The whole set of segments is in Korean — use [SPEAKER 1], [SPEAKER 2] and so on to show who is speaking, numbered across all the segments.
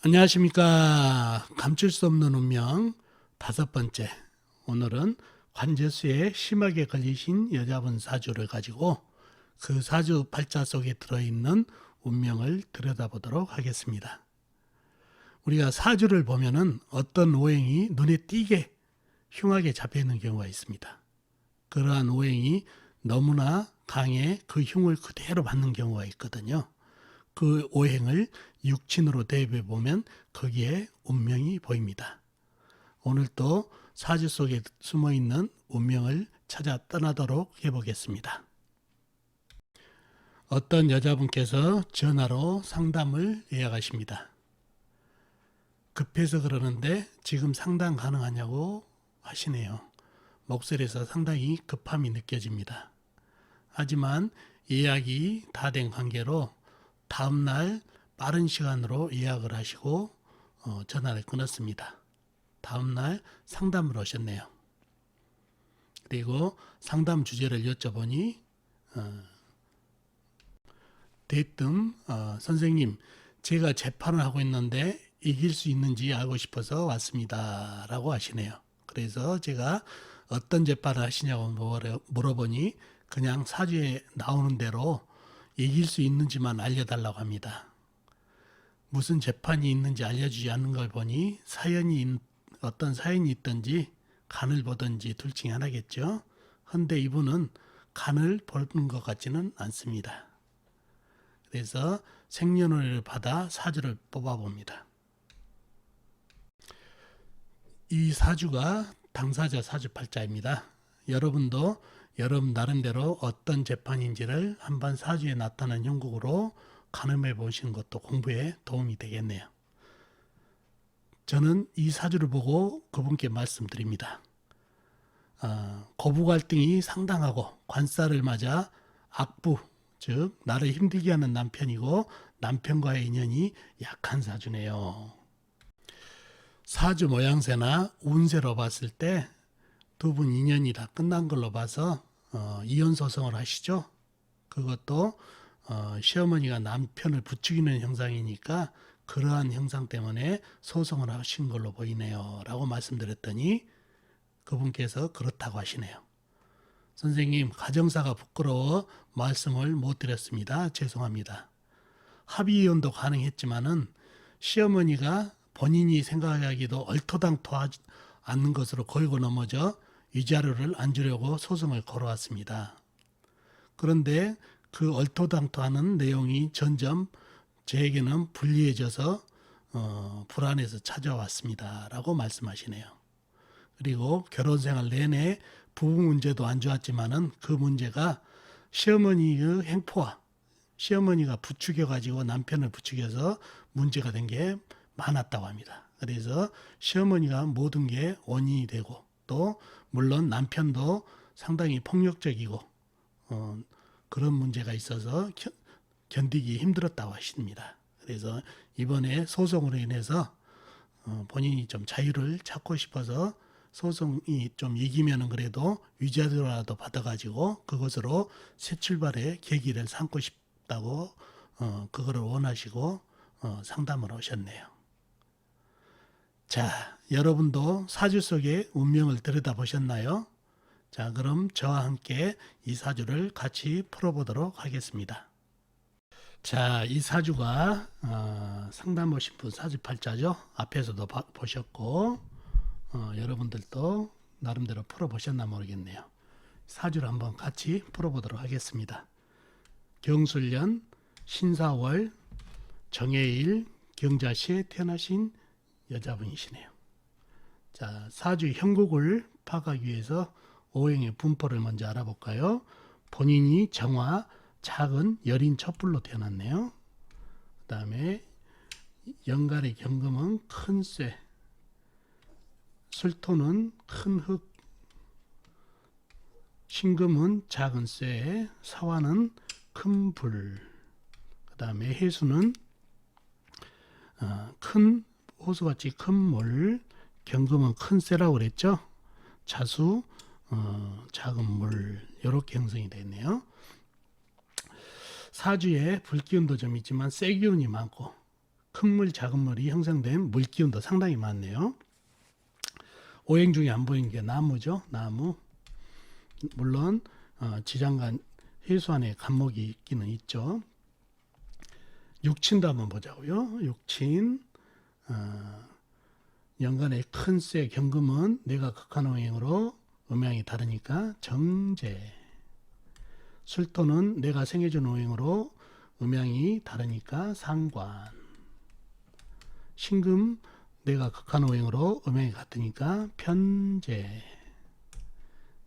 [SPEAKER 1] 안녕하십니까. 감출 수 없는 운명 5번째. 오늘은 관제수에 심하게 걸리신 여자분 사주를 가지고 그 사주 팔자 속에 들어있는 운명을 들여다보도록 하겠습니다. 우리가 사주를 보면은 어떤 오행이 눈에 띄게 흉하게 잡혀있는 경우가 있습니다. 그러한 오행이 너무나 강해 그 흉을 그대로 받는 경우가 있거든요. 그 오행을 육친으로 대입해 보면 거기에 운명이 보입니다. 오늘 또 사주 속에 숨어 있는 운명을 찾아 떠나도록 해보겠습니다. 어떤 여자분께서 전화로 상담을 예약하십니다. 급해서 그러는데 지금 상담 가능하냐고 하시네요. 목소리에서 상당히 급함이 느껴집니다. 하지만 예약이 다 된 관계로 다음날 빠른 시간으로 예약을 하시고 전화를 끊었습니다. 다음날 상담을 오셨네요. 그리고 상담 주제를 여쭤보니 대뜸 선생님, 제가 재판을 하고 있는데 이길 수 있는지 알고 싶어서 왔습니다 라고 하시네요. 그래서 제가 어떤 재판을 하시냐고 물어보니 그냥 사주에 나오는 대로 이길 수 있는지만 알려달라고 합니다. 무슨 재판이 있는지 알려주지 않는 걸 보니 어떤 사연이 있든지 간을 보든지 둘 중에 하나겠죠. 그런데 이분은 간을 보는 것 같지는 않습니다. 그래서 생년월일을 받아 사주를 뽑아봅니다. 이 사주가 당사자 사주팔자입니다. 여러분도 여러분 나름대로 어떤 재판인지를 한번 사주에 나타난 형국으로 가늠해 보시는 것도 공부에 도움이 되겠네요. 저는 이 사주를 보고 그분께 말씀드립니다. 고부 갈등이 상당하고 관살을 맞아 악부, 즉 나를 힘들게 하는 남편이고 남편과의 인연이 약한 사주네요. 사주 모양새나 운세로 봤을 때 두 분 인연이 다 끝난 걸로 봐서 이혼 소송을 하시죠. 그것도 시어머니가 남편을 부추기는 형상이니까 그러한 형상 때문에 소송을 하신 걸로 보이네요 라고 말씀드렸더니 그분께서 그렇다고 하시네요. 선생님, 가정사가 부끄러워 말씀을 못 드렸습니다. 죄송합니다. 합의이혼도 가능했지만은 시어머니가 본인이 생각하기도 얼토당토하지 않는 것으로 걸고 넘어져 위자료를 안 주려고 소송을 걸어왔습니다. 그런데 그 얼토당토하는 내용이 점점 저에게는 불리해져서 불안해서 찾아왔습니다 라고 말씀하시네요. 그리고 결혼생활 내내 부부 문제도 안 좋았지만은 그 문제가 시어머니의 행포와 시어머니가 부추겨가지고 남편을 부추겨서 문제가 된 게 많았다고 합니다. 그래서 시어머니가 모든 게 원인이 되고 또 물론 남편도 상당히 폭력적이고 그런 문제가 있어서 견디기 힘들었다고 하십니다. 그래서 이번에 소송으로 인해서 본인이 좀 자유를 찾고 싶어서 소송이 좀 이기면은 그래도 위자료라도 받아가지고 그것으로 새 출발의 계기를 삼고 싶다고 그거를 원하시고 상담을 오셨네요. 자, 여러분도 사주 속의 운명을 들여다보셨나요? 자, 그럼 저와 함께 이 사주를 같이 풀어보도록 하겠습니다. 자, 이 사주가 상담 오신 분 사주팔자죠. 앞에서도 보셨고 여러분들도 나름대로 풀어보셨나 모르겠네요. 사주를 한번 같이 풀어보도록 하겠습니다. 경술년, 신사월, 정해일, 경자시에 태어나신 여자분이시네요. 자, 사주 형국을 파악하기 위해서 오행의 분포를 먼저 알아볼까요? 본인이 정화, 작은 여린 첩불로 태어났네요. 그 다음에 연간의 경금은 큰 쇠, 술토는 큰 흙, 신금은 작은 쇠, 사화는 큰 불, 그 다음에 해수는 큰 호수같이 큰 물, 경금은 큰 쇠라고 그랬죠. 자수, 작은 물, 이렇게 형성이 되네요. 사주에 불기운도 좀 있지만 쇠기운이 많고 큰 물, 작은 물이 형성된 물기운도 상당히 많네요. 오행 중에 안 보이는 게 나무죠. 나무. 물론 지장간 해수 안에 간목이 있기는 있죠. 육친도 한번 보자고요. 육친. 연간의 큰 쇠 경금은 내가 극한 오행으로 음양이 다르니까 정제. 술토는 내가 생해준 오행으로 음양이 다르니까 상관. 신금 내가 극한 오행으로 음양이 같으니까 편제.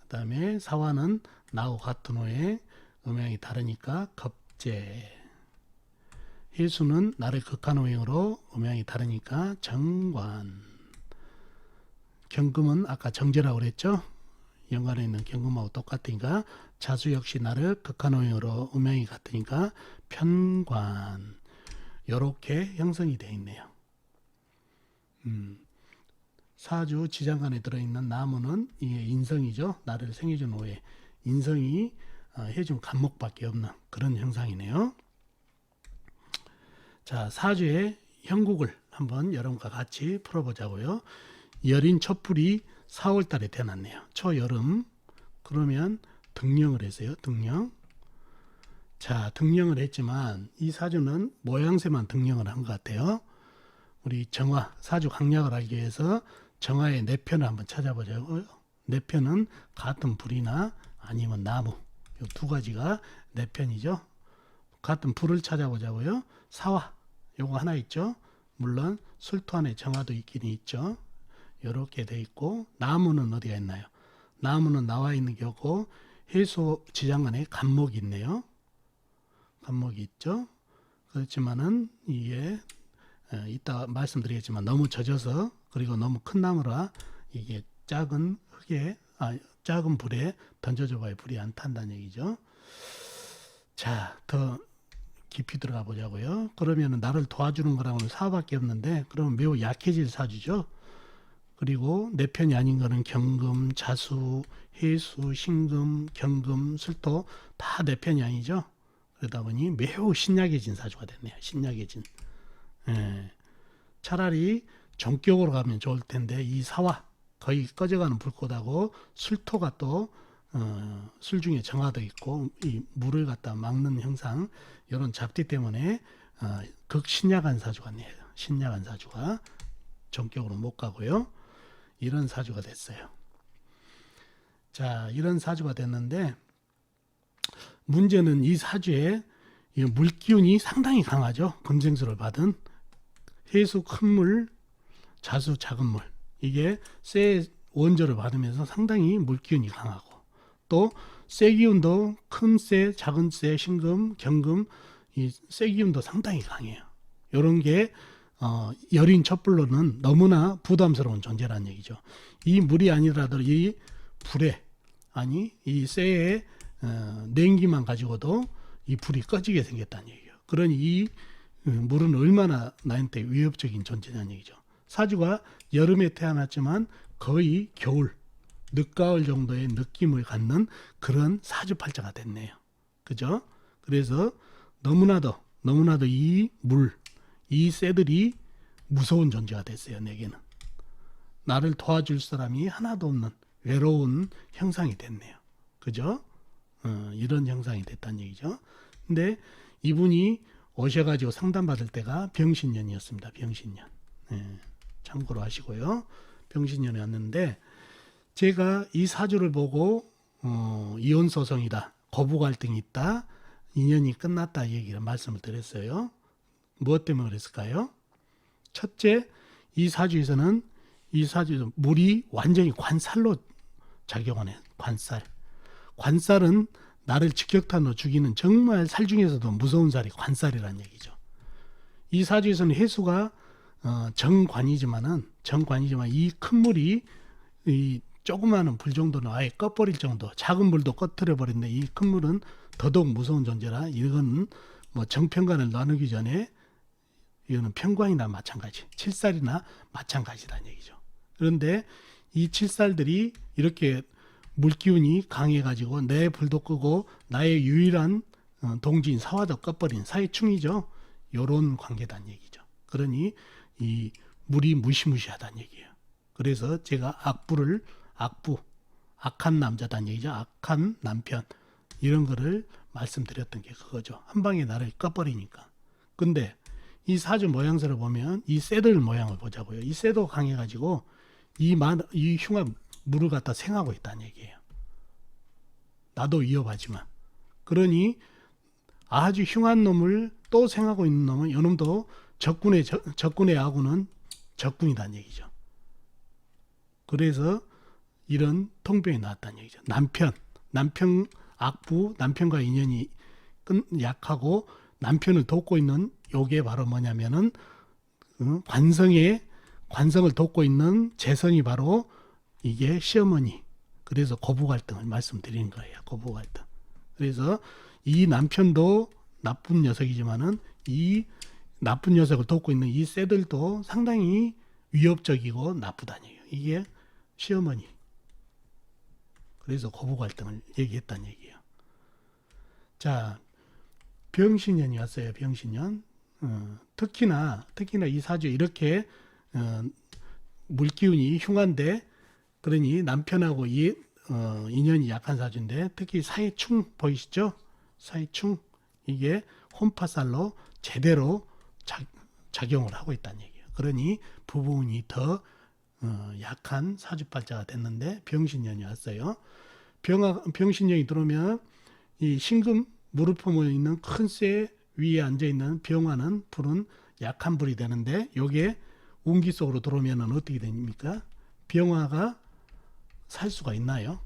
[SPEAKER 1] 그 다음에 사화는 나하고 같은 오행 음양이 다르니까 겁제. 해수는 나를 극한 오행으로 음양이 다르니까 정관. 경금은 아까 정제라고 그랬죠. 연간에 있는 경금하고 똑같으니까 자수 역시 나를 극한 오행으로 음양이 같으니까 편관. 이렇게 형성이 되어 있네요. 사주 지장간에 들어있는 나무는 이게 인성이죠. 나를 생해준 오해. 인성이 해준 간목밖에 없는 그런 형상이네요. 자, 사주의 형국을 한번 여러분과 같이 풀어보자고요. 여린 촛불이 4월 달에 태어났네요. 초여름. 그러면 등령을 했어요. 등령. 자, 등령을 했지만 이 사주는 모양새만 등령을 한 것 같아요. 우리 정화, 사주 강약을 알기 위해서 정화의 내편을 한번 찾아보자고요. 내편은 같은 불이나 아니면 나무. 이 두 가지가 내편이죠. 같은 불을 찾아보자고요. 사화. 요거 하나 있죠. 물론 술토 안에 정화도 있긴 있죠. 이렇게 돼 있고 나무는 어디가 있나요? 나무는 나와 있는 게 없고 해수 지장간에 간목이 있네요. 간목이 있죠. 그렇지만은 이게 이따 말씀드리겠지만 너무 젖어서 그리고 너무 큰 나무라 이게 작은 흙에 작은 불에 던져줘 봐야 불이 안 탄다는 얘기죠. 자, 더 깊이 들어가 보자고요. 그러면 나를 도와주는 거랑은 사밖에 없는데 그러면 매우 약해질 사주죠. 그리고 내 편이 아닌 거는 경금, 자수, 해수, 신금, 경금, 술토 다 내 편이 아니죠. 그러다 보니 매우 신약해진 사주가 됐네요. 신약해진. 차라리 정격으로 가면 좋을 텐데 이 사화 거의 꺼져가는 불꽃하고 술토가 또 술 중에 정화도 있고 이 물을 갖다 막는 형상 이런 잡티 때문에 극신약한 사주가 네요. 신약한 사주가 정격으로 못 가고요. 이런 사주가 됐어요. 자, 이런 사주가 됐는데 문제는 이 사주에 이 물기운이 상당히 강하죠. 금생수를 받은 해수 큰 물, 자수 작은 물. 이게 쇠 원조를 받으면서 상당히 물기운이 강하고 또 쇠기운도 큰 쇠, 작은 쇠, 신금, 경금 이 쇠기운도 상당히 강해요. 이런 게 여린 촛불로는 너무나 부담스러운 존재라는 얘기죠. 이 물이 아니더라도 이 불에 이 쇠의 냉기만 가지고도 이 불이 꺼지게 생겼다는 얘기예요. 그러니 이 물은 얼마나 나한테 위협적인 존재냐는 얘기죠. 사주가 여름에 태어났지만 거의 겨울, 늦가을 정도의 느낌을 갖는 그런 사주팔자가 됐네요. 그죠? 그래서 너무나도 이 물, 이 쇠들이 무서운 존재가 됐어요. 내게는. 나를 도와줄 사람이 하나도 없는 외로운 형상이 됐네요. 그죠? 이런 형상이 됐다는 얘기죠. 근데 이분이 오셔가지고 상담받을 때가 병신년이었습니다. 병신년. 참고로 하시고요. 병신년이었는데 제가 이 사주를 보고 이혼 소송이다, 거부 갈등이 있다, 인연이 끝났다 얘기를 말씀을 드렸어요. 무엇 때문에 그랬을까요? 첫째, 이 사주에서는 물이 완전히 관살로 작용하네. 관살. 관살은 나를 직격탄으로 죽이는 정말 살 중에서도 무서운 살이 관살이라는 얘기죠. 이 사주에서는 해수가 정관이지만 이 큰 물이 이 조그마한 불 정도는 아예 꺼버릴 정도, 작은 불도 꺼트려 버리는데 이 큰 물은 더더욱 무서운 존재라 이건 뭐 정편관을 나누기 전에 이거는 편관이나 마찬가지, 칠살이나 마찬가지라는 얘기죠. 그런데 이 칠살들이 이렇게 물기운이 강해가지고 내 불도 끄고 나의 유일한 동지인 사화도 꺼버린 사회충이죠. 요런 관계다는 얘기죠. 그러니 이 물이 무시무시하다는 얘기예요. 그래서 제가 악한 남자다는 얘기죠. 악한 남편 이런 거를 말씀드렸던 게 그거죠. 한 방에 나를 꺼버리니까. 근데 이 사주 모양새를 보면 이 쇠들 모양을 보자고요. 이 쇠도 강해가지고 이 흉한 물을 갖다 생하고 있다는 얘기예요. 나도 위협하지만. 그러니 아주 흉한 놈을 또 생하고 있는 놈은 이놈도 적군의 아군은 적군이다는 얘기죠. 그래서 이런 통병이 나왔다는 얘기죠. 남편 악부, 남편과 인연이 약하고 남편을 돕고 있는 요게 바로 뭐냐면은 관성을 돕고 있는 재성이 바로 이게 시어머니. 그래서 고부 갈등을 말씀드리는 거예요. 고부 갈등. 그래서 이 남편도 나쁜 녀석이지만은 이 나쁜 녀석을 돕고 있는 이 쇠들도 상당히 위협적이고 나쁘다는 얘기예요. 이게 시어머니. 그래서 고부 갈등을 얘기했다는 얘기예요. 자, 병신년이 왔어요. 병신년. 특히나 이 사주 이렇게 물기운이 흉한데 그러니 남편하고 인연이 약한 사주인데 특히 사해충 보이시죠? 사해충 이게 혼파살로 제대로 작용을 하고 있다는 얘기예요. 그러니 부부운이 더 약한 사주팔자가 됐는데 병신년이 왔어요. 병신년이 들어오면 이 신금 무릎 품에 있는 큰 쇠 위에 앉아 있는 병화는 불은 약한 불이 되는데 요게 운기 속으로 들어오면 어떻게 됩니까? 병화가 살 수가 있나요?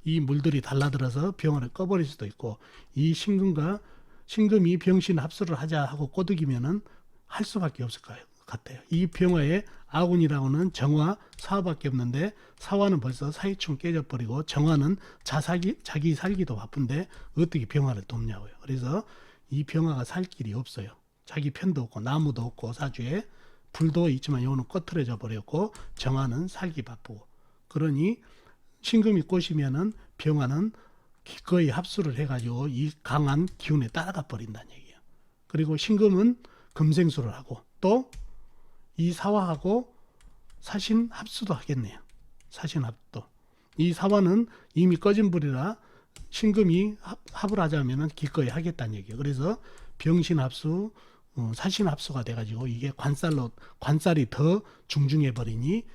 [SPEAKER 1] 이 물들이 달라들어서 병화를 꺼버릴 수도 있고 이 신금이 병신 합수를 하자 하고 꼬드기면은 할 수밖에 없을 것 같아요. 이 병화에 아군이라고는 정화 사화밖에 없는데 사화는 벌써 사이충 깨져버리고 정화는 자기 살기도 바쁜데 어떻게 병화를 돕냐고요. 그래서 이 병화가 살 길이 없어요. 자기 편도 없고 나무도 없고 사주에 불도 있지만 이거는 꺼트려져 버렸고 정화는 살기 바쁘고 그러니 신금이 꼬시면은 병화는 기꺼이 합수를 해가지고 이 강한 기운에 따라가 버린다는 얘기예요. 그리고 신금은 금생수를 하고 또 이 사화하고 사신 합수도 하겠네요. 사신 합도. 이 사화는 이미 꺼진 불이라 신금이 합을 하자면은 기꺼이 하겠다는 얘기예요. 그래서 병신 합수, 사신 합수가 돼가지고 이게 관살이 더 중중해 버리니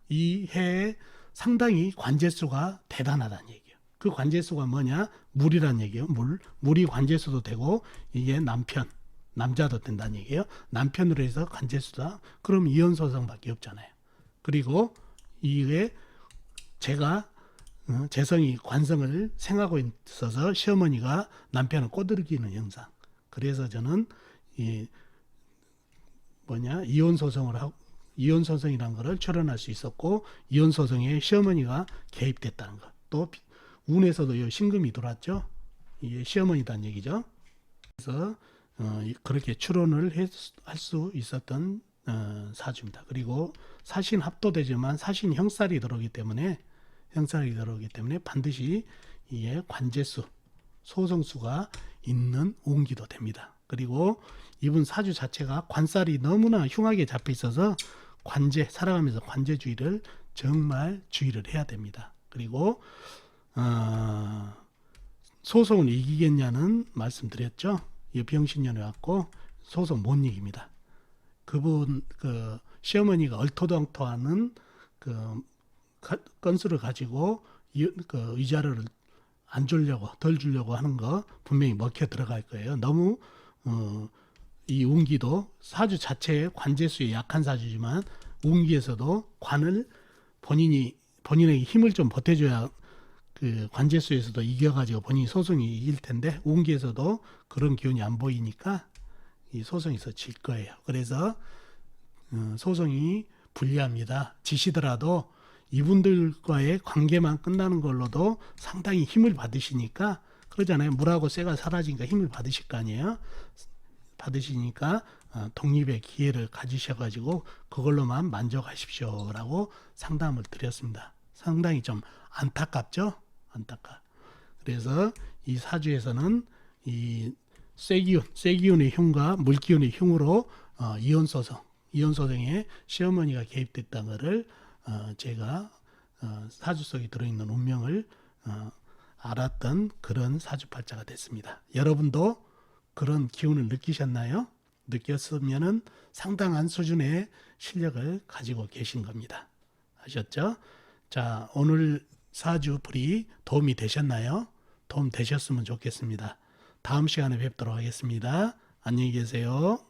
[SPEAKER 1] 이 해에 상당히 관제수가 대단하다는 얘기예요. 그 관제수가 뭐냐? 물이란 얘기예요. 물이 관제수도 되고 이게 남자도 된다는 얘기예요. 남편으로 해서 관제수다. 그럼 이혼소송밖에 없잖아요. 그리고 이게 제가 재성이 관성을 생하고 있어서 시어머니가 남편을 꼬드기는 형상. 그래서 저는 이혼소송이라는 것을 철원할 수 있었고 이혼소송에 시어머니가 개입됐다는 것. 또 운에서도 신금이 들어왔죠. 이게 시어머니다는 얘기죠. 그래서 그렇게 추론을 할 수 있었던 사주입니다. 그리고 사신 합도되지만 사신 형살이 들어오기 때문에 반드시 이에 관제수, 소성수가 있는 운기도 됩니다. 그리고 이분 사주 자체가 관살이 너무나 흉하게 잡혀 있어서 살아가면서 관제주의를 정말 주의를 해야 됩니다. 그리고 소송을 이기겠냐는 말씀드렸죠. 이 병신년에 왔고 소송 못 이깁니다. 그분 시어머니가 얼토당토하는 건수를 가지고 위자료를 덜 주려고 하는 거 분명히 먹혀 들어갈 거예요. 너무 이 운기도 사주 자체의 관제수에 약한 사주지만 운기에서도 관을 본인에게 힘을 좀 보태줘야 그 관제수에서도 이겨가지고 본인이 소송이 이길 텐데 운기에서도 그런 기운이 안 보이니까 이 소송에서 질 거예요. 그래서 소송이 불리합니다. 지시더라도 이분들과의 관계만 끝나는 걸로도 상당히 힘을 받으시니까 그러잖아요. 물하고 쇠가 사라지니까 힘을 받으실 거 아니에요. 받으시니까 독립의 기회를 가지셔가지고 그걸로만 만족하십시오라고 상담을 드렸습니다. 상당히 좀 안타깝죠? 그래서 이 사주에서는 이 쇠기운의 흉과 물기운의 흉으로 이혼 소송에 시어머니가 개입됐다는 것을 제가 사주 속에 들어있는 운명을 알았던 그런 사주팔자가 됐습니다. 여러분도 그런 기운을 느끼셨나요? 느꼈으면은 상당한 수준의 실력을 가지고 계신 겁니다. 아셨죠? 자, 오늘 사주풀이 도움이 되셨나요? 도움 되셨으면 좋겠습니다. 다음 시간에 뵙도록 하겠습니다. 안녕히 계세요.